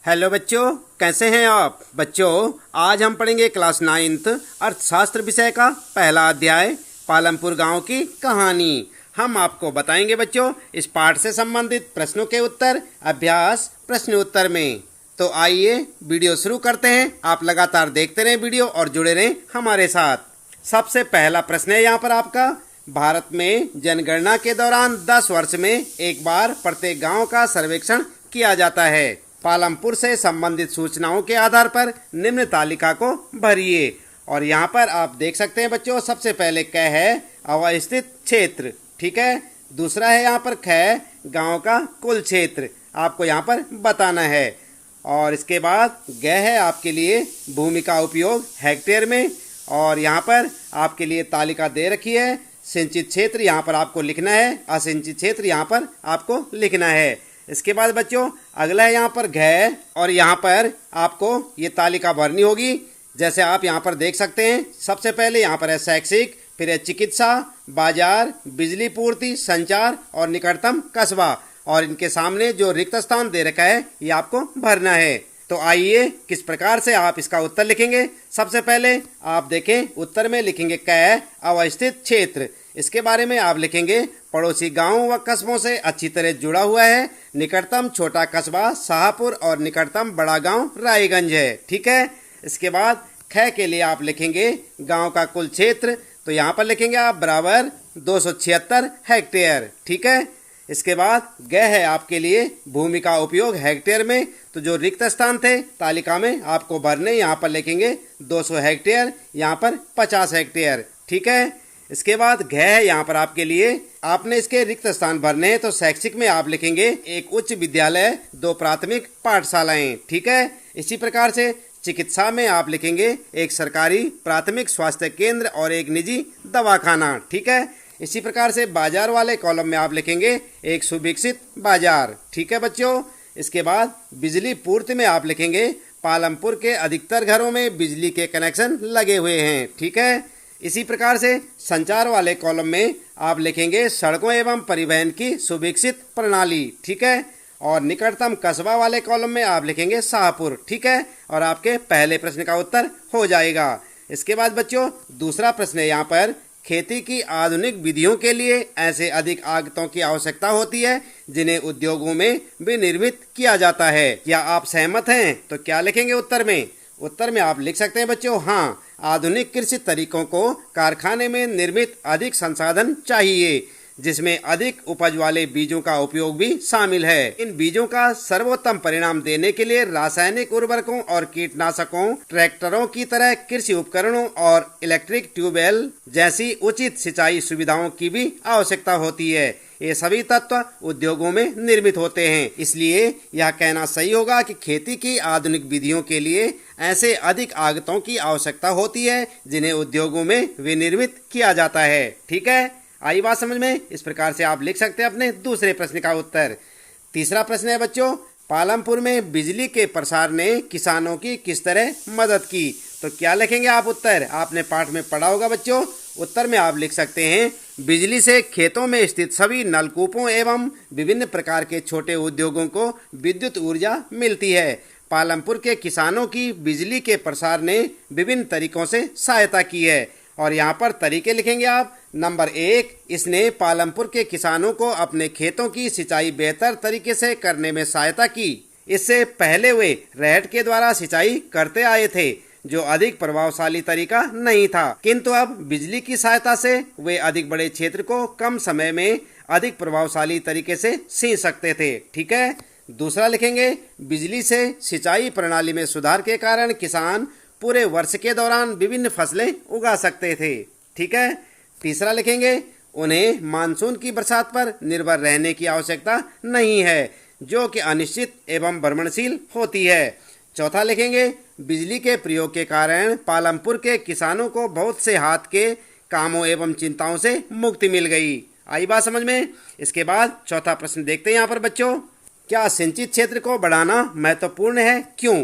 Hello बच्चों, कैसे हैं आप बच्चों। आज हम पढ़ेंगे क्लास 9th अर्थशास्त्र विषय का पहला अध्याय पालमपुर गांव की कहानी। हम आपको बताएंगे बच्चों इस पाठ से संबंधित प्रश्नों के उत्तर अभ्यास प्रश्न उत्तर में। तो आइए वीडियो शुरू करते हैं। आप लगातार देखते रहें वीडियो और जुड़े रहें हमारे साथ। सबसे पहला प्रश्न है यहाँ पर आपका, भारत में जनगणना के दौरान 10 वर्ष में एक बार प्रत्येक गांव का सर्वेक्षण किया जाता है। पालमपुर से संबंधित सूचनाओं के आधार पर निम्न तालिका को भरिए। और यहाँ पर आप देख सकते हैं बच्चों, सबसे पहले क है अवस्थित क्षेत्र, ठीक है। दूसरा है यहाँ पर ख, गांव का कुल क्षेत्र आपको यहाँ पर बताना है। और इसके बाद ग है आपके लिए भूमि का उपयोग हेक्टेयर में। और यहाँ पर आपके लिए तालिका दे रखी है, सिंचित क्षेत्र यहाँ पर आपको लिखना है, असिंचित क्षेत्र यहाँ पर आपको लिखना है। इसके बाद बच्चों अगला है यहाँ पर घ, और यहाँ पर आपको ये तालिका भरनी होगी। जैसे आप यहाँ पर देख सकते हैं, सबसे पहले यहाँ पर है शैक्षिक, फिर है चिकित्सा, बाजार, बिजली पूर्ति, संचार और निकटतम कस्बा। और इनके सामने जो रिक्त स्थान दे रखा है ये आपको भरना है। तो आइए किस प्रकार से आप इसका उत्तर लिखेंगे। सबसे पहले आप देखें, उत्तर में लिखेंगे क अवस्थित क्षेत्र। इसके बारे में आप लिखेंगे पड़ोसी गांवों व कस्बों से अच्छी तरह जुड़ा हुआ है। निकटतम छोटा कस्बा शाहपुर और निकटतम बड़ा गांव रायगंज है, ठीक है। इसके बाद ख के लिए आप लिखेंगे गांव का कुल क्षेत्र। तो यहाँ पर लिखेंगे आप बराबर 276 हेक्टेयर, ठीक है। इसके बाद ग है आपके लिए भूमि का उपयोग हेक्टेयर में। तो जो रिक्त स्थान थे तालिका में आपको भरने, यहाँ पर लिखेंगे 200 हेक्टेयर, यहाँ पर 50 हेक्टेयर, ठीक है। इसके बाद घ है यहाँ पर आपके लिए, आपने इसके रिक्त स्थान भरने हैं। तो शैक्षिक में आप लिखेंगे एक उच्च विद्यालय, 2 प्राथमिक पाठशालाएं, ठीक है। इसी प्रकार से चिकित्सा में आप लिखेंगे एक सरकारी प्राथमिक स्वास्थ्य केंद्र और एक निजी दवाखाना, ठीक है। इसी प्रकार से बाजार वाले कॉलम में आप लिखेंगे एक सुविकसित बाजार, ठीक है बच्चों। इसके बाद बिजली पूर्ति में आप लिखेंगे पालमपुर के अधिकतर घरों में बिजली के कनेक्शन लगे हुए हैं, ठीक है। इसी प्रकार से संचार वाले कॉलम में आप लिखेंगे सड़कों एवं परिवहन की सुविकसित प्रणाली, ठीक है। और निकटतम कस्बा वाले कॉलम में आप लिखेंगे शाहपुर, ठीक है। और आपके पहले प्रश्न का उत्तर हो जाएगा। इसके बाद बच्चों दूसरा प्रश्न है यहाँ पर, खेती की आधुनिक विधियों के लिए ऐसे अधिक आगतों की आवश्यकता होती है जिन्हें उद्योगों में विनिर्मित किया जाता है। क्या आप सहमत हैं? तो क्या लिखेंगे उत्तर में। उत्तर में आप लिख सकते हैं बच्चों, हाँ, आधुनिक कृषि तरीकों को कारखाने में निर्मित अधिक संसाधन चाहिए, जिसमें अधिक उपज वाले बीजों का उपयोग भी शामिल है। इन बीजों का सर्वोत्तम परिणाम देने के लिए रासायनिक उर्वरकों और कीटनाशकों, ट्रैक्टरों की तरह कृषि उपकरणों और इलेक्ट्रिक ट्यूबवेल जैसी उचित सिंचाई सुविधाओं की भी आवश्यकता होती है। ये सभी तत्व उद्योगों में निर्मित होते हैं। इसलिए यह कहना सही होगा कि खेती की आधुनिक विधियों के लिए ऐसे अधिक आगतों की आवश्यकता होती है जिन्हें उद्योगों में विनिर्मित किया जाता है, ठीक है। आई बात समझ में। इस प्रकार से आप लिख सकते हैं अपने दूसरे प्रश्न का उत्तर। तीसरा प्रश्न है बच्चों, पालमपुर में बिजली के प्रसार ने किसानों की किस तरह मदद की। तो क्या लिखेंगे आप उत्तर। आपने पाठ में पढ़ा होगा बच्चों। उत्तर में आप लिख सकते हैं बिजली से खेतों में स्थित सभी नलकूपों एवं विभिन्न प्रकार के छोटे उद्योगों को विद्युत ऊर्जा मिलती है। पालमपुर के किसानों की बिजली के प्रसार ने विभिन्न तरीकों से सहायता की है। और यहाँ पर तरीके लिखेंगे आप। नंबर 1, इसने पालमपुर के किसानों को अपने खेतों की सिंचाई बेहतर तरीके से करने में सहायता की। इससे पहले वे रहट के द्वारा सिंचाई करते आए थे, जो अधिक प्रभावशाली तरीका नहीं था, किंतु अब बिजली की सहायता से वे अधिक बड़े क्षेत्र को कम समय में अधिक प्रभावशाली तरीके से सींच सकते थे, ठीक है। दूसरा लिखेंगे बिजली से सिंचाई प्रणाली में सुधार के कारण किसान पूरे वर्ष के दौरान विभिन्न फसलें उगा सकते थे, ठीक है। तीसरा लिखेंगे उन्हें मानसून की बरसात पर निर्भर रहने की आवश्यकता नहीं है, जो कि अनिश्चित एवं भ्रमणशील होती है। चौथा लिखेंगे बिजली के प्रयोग के कारण पालमपुर के किसानों को बहुत से हाथ के कामों एवं चिंताओं से मुक्ति मिल गई। आई बात समझ में। इसके बाद चौथा प्रश्न देखते हैं यहाँ पर बच्चों, क्या सिंचित क्षेत्र को बढ़ाना महत्वपूर्ण है, क्यों।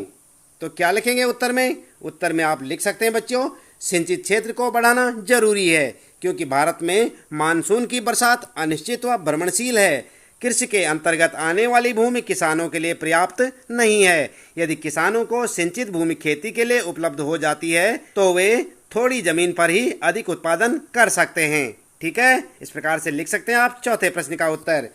तो क्या लिखेंगे उत्तर में। उत्तर में आप लिख सकते हैं बच्चों, सिंचित क्षेत्र को बढ़ाना जरूरी है क्योंकि भारत में मानसून की बरसात अनिश्चित व भ्रमणशील है। कृषि के अंतर्गत आने वाली भूमि किसानों के लिए पर्याप्त नहीं है। यदि किसानों को सिंचित भूमि खेती के लिए उपलब्ध हो जाती है तो वे थोड़ी जमीन पर ही अधिक उत्पादन कर सकते हैं। ठीक है, इस प्रकार से लिख सकते हैं आप चौथे प्रश्न का उत्तर।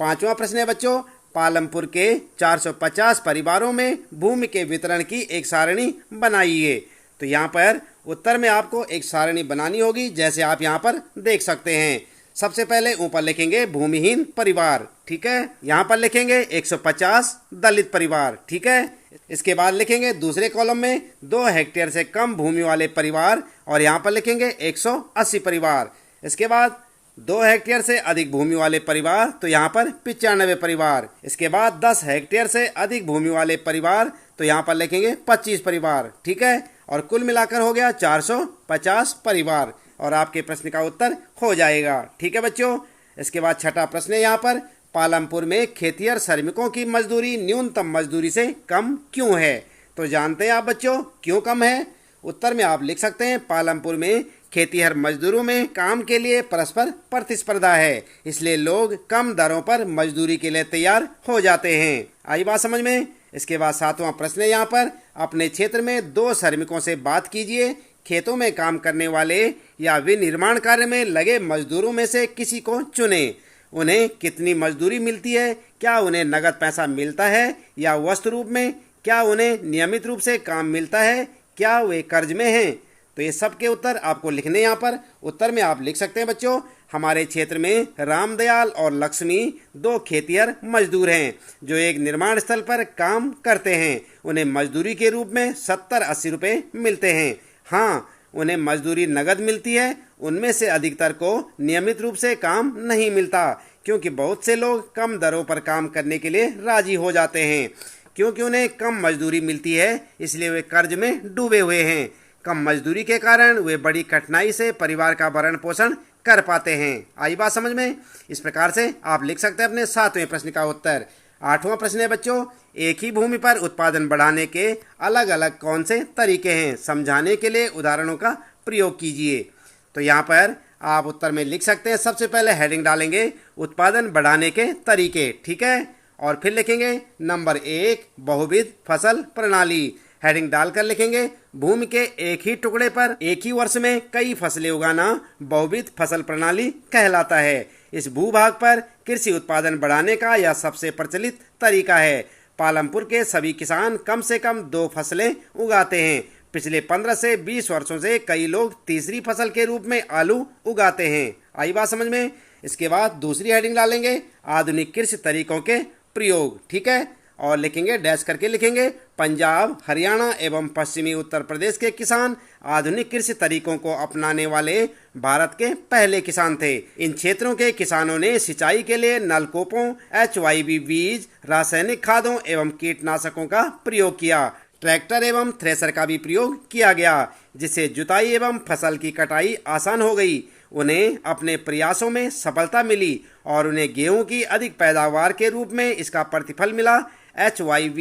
पांचवा प्रश्न है बच्चों, पालमपुर के 450 परिवारों में भूमि के वितरण की एक सारणी बनाइए। तो यहाँ पर उत्तर में आपको एक सारणी बनानी होगी, जैसे आप यहाँ पर देख सकते हैं। सबसे पहले ऊपर लिखेंगे भूमिहीन परिवार, ठीक है। यहाँ पर लिखेंगे 150 दलित परिवार, ठीक है। इसके बाद लिखेंगे दूसरे कॉलम में 2 हेक्टेयर से कम भूमि वाले परिवार, और यहाँ पर लिखेंगे 180 परिवार। इसके बाद 2 हेक्टेयर से अधिक भूमि वाले परिवार, तो यहाँ पर 95 परिवार। इसके बाद 10 हेक्टेयर से अधिक भूमि वाले परिवार, तो यहाँ पर लिखेंगे 25 परिवार, ठीक है। और कुल मिलाकर हो गया 450 परिवार, और आपके प्रश्न का उत्तर हो जाएगा। ठीक है बच्चों, इसके बाद छठा प्रश्न है यहाँ पर, पालमपुर में खेतिहर श्रमिकों की मजदूरी न्यूनतम मजदूरी से कम क्यों है? तो जानते हैं आप बच्चों क्यों कम है? उत्तर में आप लिख सकते हैं पालमपुर में खेतिहर मजदूरों में काम के लिए परस्पर प्रतिस्पर्धा है, इसलिए लोग कम दरों पर मजदूरी के लिए तैयार हो जाते हैं। आई बात समझ में? इसके बाद सातवां प्रश्न है यहाँ पर, अपने क्षेत्र में 2 श्रमिकों से बात कीजिए। खेतों में काम करने वाले या विनिर्माण कार्य में लगे मजदूरों में से किसी को चुने। उन्हें कितनी मजदूरी मिलती है? क्या उन्हें नगद पैसा मिलता है या वस्तु रूप में? क्या उन्हें नियमित रूप से काम मिलता है? क्या वे कर्ज में हैं? तो ये सब के उत्तर आपको लिखने यहाँ पर। उत्तर में आप लिख सकते हैं बच्चों, हमारे क्षेत्र में रामदयाल और लक्ष्मी 2 खेतिहर मजदूर हैं जो एक निर्माण स्थल पर काम करते हैं। उन्हें मजदूरी के रूप में 70-80 रुपये मिलते हैं। हाँ, उन्हें मजदूरी नगद मिलती है। उनमें से अधिकतर को नियमित रूप से काम नहीं मिलता, क्योंकि बहुत से लोग कम दरों पर काम करने के लिए राजी हो जाते हैं। क्योंकि उन्हें कम मजदूरी मिलती है, इसलिए वे कर्ज में डूबे हुए हैं। कम मजदूरी के कारण वे बड़ी कठिनाई से परिवार का भरण पोषण कर पाते हैं। आई बात समझ में? इस प्रकार से आप लिख सकते हैं अपने 7वें प्रश्न का उत्तर। 8वां प्रश्न है बच्चों, एक ही भूमि पर उत्पादन बढ़ाने के अलग अलग कौन से तरीके हैं? समझाने के लिए उदाहरणों का प्रयोग कीजिए। तो यहाँ पर आप उत्तर में लिख सकते हैं, सबसे पहले हेडिंग डालेंगे उत्पादन बढ़ाने के तरीके, ठीक है। और फिर लिखेंगे नंबर 1 बहुविध फसल प्रणाली। हेडिंग डालकर लिखेंगे भूमि के एक ही टुकड़े पर एक ही वर्ष में कई फसलें उगाना बहुविध फसल प्रणाली कहलाता है। इस भूभाग पर कृषि उत्पादन बढ़ाने का यह सबसे प्रचलित तरीका है। पालमपुर के सभी किसान कम से कम 2 फसलें उगाते हैं। पिछले 15 से 20 वर्षों से कई लोग तीसरी फसल के रूप में आलू उगाते हैं। आई बात समझ में? इसके बाद दूसरी हेडिंग डालेंगे आधुनिक कृषि तरीकों के प्रयोग, ठीक है। और लिखेंगे डैश करके लिखेंगे पंजाब, हरियाणा एवं पश्चिमी उत्तर प्रदेश के किसान आधुनिक कृषि तरीकों को अपनाने वाले भारत के पहले किसान थे। इन क्षेत्रों के किसानों ने सिंचाई के लिए नलकूपों, HYB बीज, रासायनिक खादों एवं कीटनाशकों का प्रयोग किया। ट्रैक्टर एवं थ्रेसर का भी प्रयोग किया गया, जिससे जुताई एवं फसल की कटाई आसान हो गई। उन्हें अपने प्रयासों में सफलता मिली और उन्हें गेहूं की अधिक पैदावार के रूप में इसका प्रतिफल मिला। HYB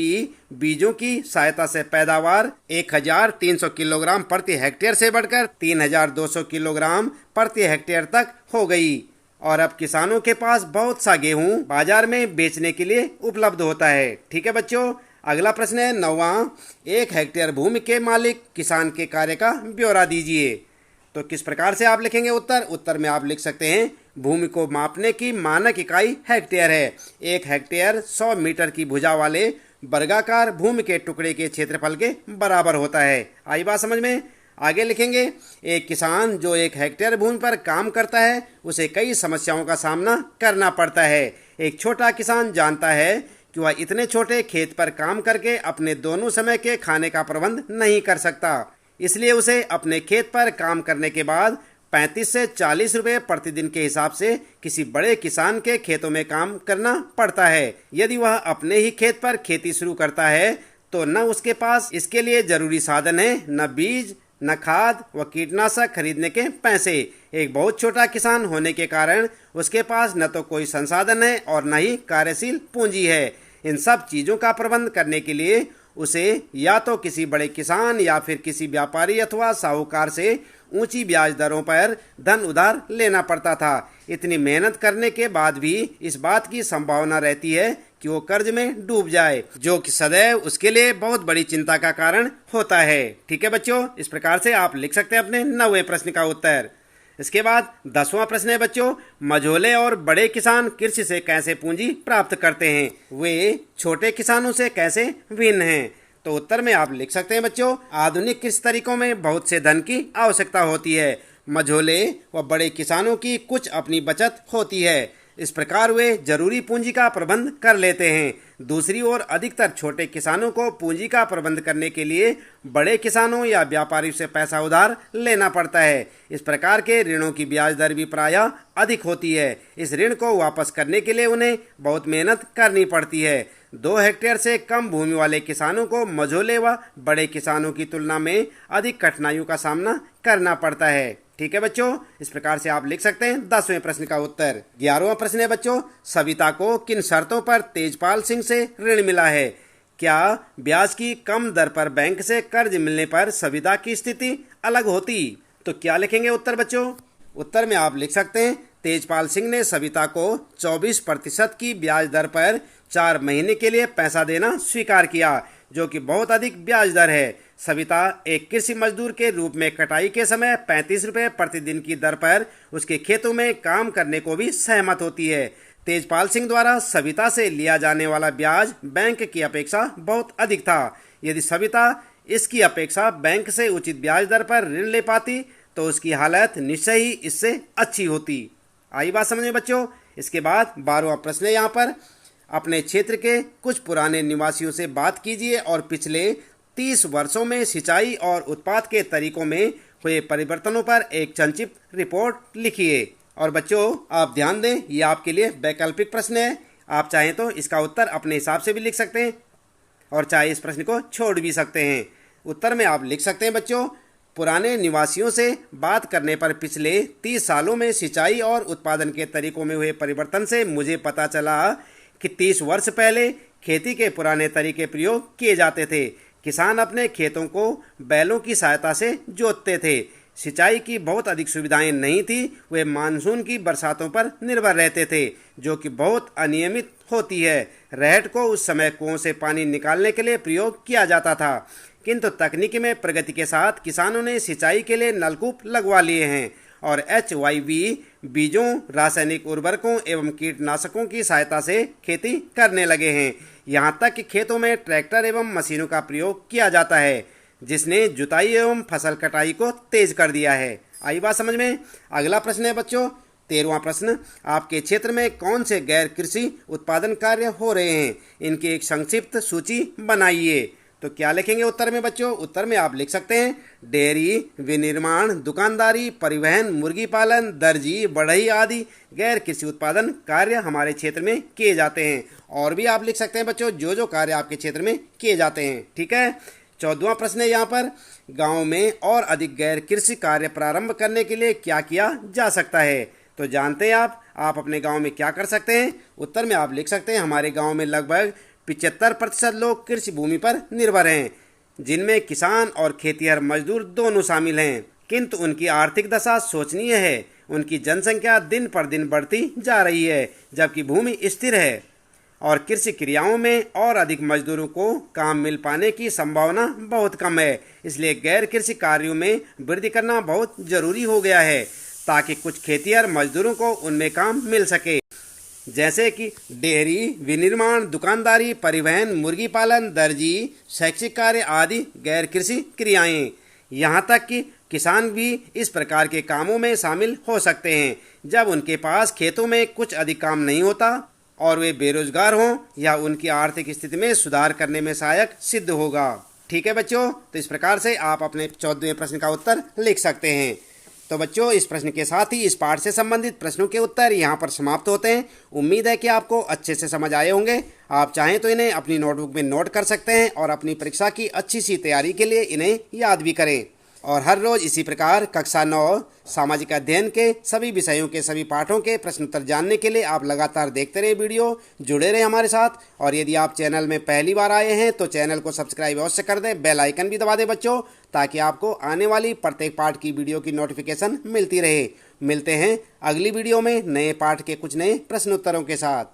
बीजों की सहायता से पैदावार 1300 किलोग्राम प्रति हेक्टेयर से बढ़कर 3200 किलोग्राम प्रति हेक्टेयर तक हो गई, और अब किसानों के पास बहुत सा गेहूं बाजार में बेचने के लिए उपलब्ध होता है। ठीक है बच्चों, अगला प्रश्न है 9वां, 1 हेक्टेयर भूमि के मालिक किसान के कार्य का ब्यौरा दीजिए। तो किस प्रकार से आप लिखेंगे उत्तर? उत्तर में आप लिख सकते हैं भूमि को मापने की मानक इकाई हेक्टेयर है। 1 हेक्टेयर 100 मीटर की भुजा वाले वर्गाकार भूमि के टुकड़े के क्षेत्रफल के बराबर होता है। आई बात समझ में? आगे लिखेंगे एक किसान जो 1 हेक्टेयर भूमि पर काम करता है उसे कई समस्याओं का सामना करना पड़ता है। एक छोटा किसान जानता है कि वह इतने छोटे खेत पर काम करके अपने दोनों समय के खाने का प्रबंध नहीं कर सकता, इसलिए उसे अपने खेत पर काम करने के बाद 35 से 40 रुपये प्रतिदिन के हिसाब से किसी बड़े किसान के खेतों में काम करना पड़ता है। यदि वह अपने ही खेत पर खेती शुरू करता है तो न उसके पास इसके लिए जरूरी साधन है, न बीज, न खाद व कीटनाशक खरीदने के पैसे। एक बहुत छोटा किसान होने के कारण उसके पास न तो कोई संसाधन है और न ही कार्यशील पूंजी है। इन सब चीज़ों का प्रबंध करने के लिए उसे या तो किसी बड़े किसान या फिर किसी व्यापारी अथवा साहूकार से ऊंची ब्याज दरों पर धन उधार लेना पड़ता था। इतनी मेहनत करने के बाद भी इस बात की संभावना रहती है कि वो कर्ज में डूब जाए, जो कि सदैव उसके लिए बहुत बड़ी चिंता का कारण होता है। ठीक है बच्चों, इस प्रकार से आप लिख सकते हैं अपने 9वें प्रश्न का उत्तर। इसके बाद 10वां प्रश्न है बच्चों, मझोले और बड़े किसान कृषि से कैसे पूंजी प्राप्त करते हैं, वे छोटे किसानों से कैसे भिन्न हैं। तो उत्तर में आप लिख सकते हैं बच्चों, आधुनिक कृषि तरीकों में बहुत से धन की आवश्यकता होती है। मझोले व बड़े किसानों की कुछ अपनी बचत होती है, इस प्रकार वे जरूरी पूंजी का प्रबंध कर लेते हैं। दूसरी ओर अधिकतर छोटे किसानों को पूंजी का प्रबंध करने के लिए बड़े किसानों या व्यापारियों से पैसा उधार लेना पड़ता है। इस प्रकार के ऋणों की ब्याज दर भी प्रायः अधिक होती है। इस ऋण को वापस करने के लिए उन्हें बहुत मेहनत करनी पड़ती है। 2 हेक्टेयर से कम भूमि वाले किसानों को मझोले व बड़े किसानों की तुलना में अधिक कठिनाइयों का सामना करना पड़ता है। ठीक है बच्चों, इस प्रकार से आप लिख सकते हैं 10वें प्रश्न का उत्तर। 11वां प्रश्न है बच्चों, सविता को किन शर्तों पर तेजपाल सिंह से ऋण मिला है। क्या ब्याज की कम दर पर बैंक से कर्ज मिलने पर सविता की स्थिति अलग होती। तो क्या लिखेंगे उत्तर बच्चों। उत्तर में आप लिख सकते हैं, तेजपाल सिंह ने सविता को 24% की ब्याज दर पर 4 महीने के लिए पैसा देना स्वीकार किया, जो कि बहुत अधिक ब्याज दर है। सविता एक कृषि मजदूर के रूप में कटाई के समय 35 रुपये प्रतिदिन की दर पर उसके खेतों में काम करने को भी सहमत होती है। तेजपाल सिंह द्वारा सविता से लिया जाने वाला ब्याज बैंक की अपेक्षा बहुत अधिक था। यदि सविता इसकी अपेक्षा बैंक से उचित ब्याज दर पर ऋण ले पाती तो उसकी हालत निश्चय ही इससे अच्छी होती। आई बात समझ में बच्चों। इसके बाद 12वां प्रश्न है यहाँ पर, अपने क्षेत्र के कुछ पुराने निवासियों से बात कीजिए और पिछले 30 वर्षों में सिंचाई और उत्पाद के तरीकों में हुए परिवर्तनों पर एक संक्षिप्त रिपोर्ट लिखिए। और बच्चों आप ध्यान दें, ये आपके लिए वैकल्पिक प्रश्न है। आप चाहें तो इसका उत्तर अपने हिसाब से भी लिख सकते हैं और चाहे इस प्रश्न को छोड़ भी सकते हैं। उत्तर में आप लिख सकते हैं बच्चों, पुराने निवासियों से बात करने पर पिछले 30 सालों में सिंचाई और उत्पादन के तरीकों में हुए परिवर्तन से मुझे पता चला कि 30 वर्ष पहले खेती के पुराने तरीके प्रयोग किए जाते थे। किसान अपने खेतों को बैलों की सहायता से जोतते थे। सिंचाई की बहुत अधिक सुविधाएं नहीं थी। वे मानसून की बरसातों पर निर्भर रहते थे, जो कि बहुत अनियमित होती है। रहट को उस समय कुओं से पानी निकालने के लिए प्रयोग किया जाता था, किंतु तकनीकी में प्रगति के साथ किसानों ने सिंचाई के लिए नलकूप लगवा लिए हैं और HYV बीजों, रासायनिक उर्वरकों एवं कीटनाशकों की सहायता से खेती करने लगे हैं। यहाँ तक कि खेतों में ट्रैक्टर एवं मशीनों का प्रयोग किया जाता है, जिसने जुताई एवं फसल कटाई को तेज कर दिया है। आई बात समझ में। अगला प्रश्न है बच्चों 13वां प्रश्न, आपके क्षेत्र में कौन से गैर कृषि उत्पादन कार्य हो रहे हैं, इनकी एक संक्षिप्त सूची बनाइए। तो क्या लिखेंगे उत्तर में बच्चों। उत्तर में आप लिख सकते हैं, डेयरी, विनिर्माण, दुकानदारी, परिवहन, मुर्गी पालन, दर्जी, बढ़ई आदि गैर कृषि उत्पादन कार्य हमारे क्षेत्र में किए जाते हैं। और भी आप लिख सकते हैं बच्चों जो जो कार्य आपके क्षेत्र में किए जाते हैं। ठीक है। 14वां प्रश्न है यहाँ पर, गांव में और अधिक गैर कृषि कार्य प्रारंभ करने के लिए क्या किया जा सकता है। तो जानते हैं आप अपने गांव में क्या कर सकते हैं। उत्तर में आप लिख सकते हैं, हमारे गांव में लगभग 75% लोग कृषि भूमि पर निर्भर हैं, जिनमें किसान और खेतिहर मजदूर दोनों शामिल हैं, किंतु उनकी आर्थिक दशा शोचनीय है। उनकी जनसंख्या दिन पर दिन बढ़ती जा रही है, जबकि भूमि स्थिर है और कृषि क्रियाओं में और अधिक मजदूरों को काम मिल पाने की संभावना बहुत कम है। इसलिए गैर कृषि कार्यों में वृद्धि करना बहुत जरूरी हो गया है, ताकि कुछ खेतिहर मजदूरों को उनमें काम मिल सके, जैसे कि डेयरी, विनिर्माण, दुकानदारी, परिवहन, मुर्गी पालन, दर्जी, शैक्षिक कार्य आदि गैर कृषि क्रियाएं। यहाँ तक कि किसान भी इस प्रकार के कामों में शामिल हो सकते हैं जब उनके पास खेतों में कुछ अधिक काम नहीं होता और वे बेरोजगार हों या उनकी आर्थिक स्थिति में सुधार करने में सहायक सिद्ध होगा। ठीक है बच्चों, तो इस प्रकार से आप अपने 14वें प्रश्न का उत्तर लिख सकते हैं। तो बच्चों इस प्रश्न के साथ ही इस पाठ से संबंधित प्रश्नों के उत्तर यहाँ पर समाप्त होते हैं। उम्मीद है कि आपको अच्छे से समझ आए होंगे। आप चाहें तो इन्हें अपनी नोटबुक में नोट कर सकते हैं और अपनी परीक्षा की अच्छी सी तैयारी के लिए इन्हें याद भी करें। और हर रोज इसी प्रकार कक्षा 9 सामाजिक अध्ययन के सभी विषयों के सभी पाठों के प्रश्न उत्तर जानने के लिए आप लगातार देखते रहे वीडियो, जुड़े रहे हमारे साथ। और यदि आप चैनल में पहली बार आए हैं तो चैनल को सब्सक्राइब अवश्य कर दें, बेल आइकन भी दबा दें बच्चों, ताकि आपको आने वाली प्रत्येक पाठ की वीडियो की नोटिफिकेशन मिलती रहे। मिलते हैं अगली वीडियो में नए पाठ के कुछ नए प्रश्न उत्तरों के साथ।